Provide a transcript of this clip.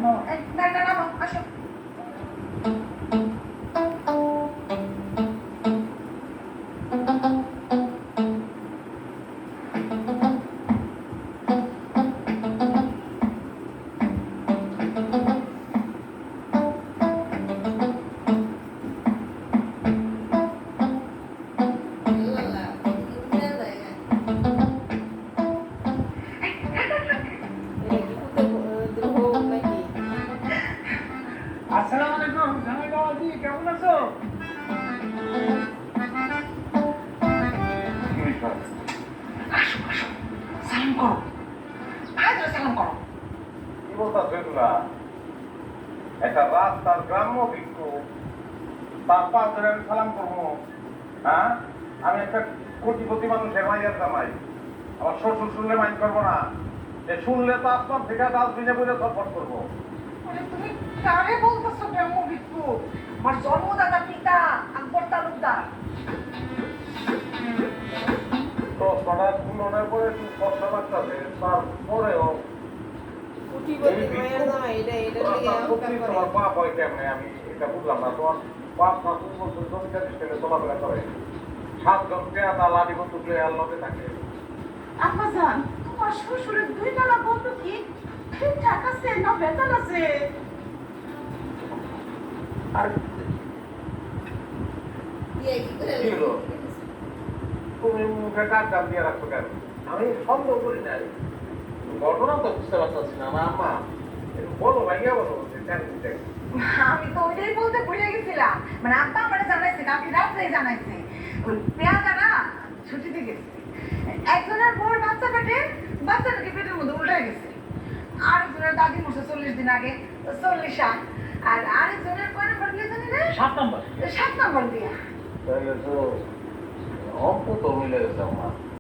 না না না আসো আসসালামু আলাইকুম জামাই বাবাজি, কেমন আছো? আসো আসো সালাম করো ভাইরা সালাম করো কি বলতেছো এগুলা? একটা রাস্তার গ্রাম্য ভিক্ষু, তার পা ধরে আমি সালাম করবো? হ্যাঁ, আমি একটা কোটিপতি মানুষের মাইয়ার জামাই, আমার শ্বশুর শুনলে মাইন্ড করবো না, যে শুনলে তো আসমান থেকে ডাস্টবিনে বলে সাপোর্ট করবো। মানে তুমি কারে বলতেছো ব্রহ্ম ভিক্ষু আমার জন্মদাতা পিতা আকবর তালুকদার তো পড়ার পূরণের পরে একটু কষ্ট লাগতেছে, তারপরেও এই ভিক্ষু তোমার পাপ হয় কেমনে আমি এটা বুঝলাম না। তোমার পাপ না, তুমি বলছো জমিটা ডিস্টেন্সে চলাফেরা করে, 7 জন পেয়াদা লাঠি বন্দুক লয়ে আল্লাহতে থাকে। আম্মাজান তোমার শ্বশুরের 2 টাকা বন্ধু কি ঠিকঠাক আছে না বেতন আছে আর কি হলো? তুমি মুখে কাজ কাম দিয়ে রাখছো কেন? আমি সন্দেহ করি নাই, ঘটনা তো বুঝতে পারছি না। আমার আম্মা একটু বলো, ভাইয়া বলো যে কেন দিতে। আমি তো ওইটাই বলতে ভুলে গেছিলাম মানে আব্বা আমারে জানাইছে কালকে রাত্রে জানাইছে ওই পেয়াদারা ছুটিতে গেছে একজনের বউর বাচ্চা পেটে বাচ্চা নাকি পেটের মধ্যে উল্টে গেছে আরেকজনের দাদি মরছে 40 দিন আগে 40 সাল আর আরেকজনের কয় নম্বর দিয়ে জানি না 7 নম্বর। 7 নম্বর দিয়া তাহলে তো অঙ্ক তো মিলে গেছে আমার।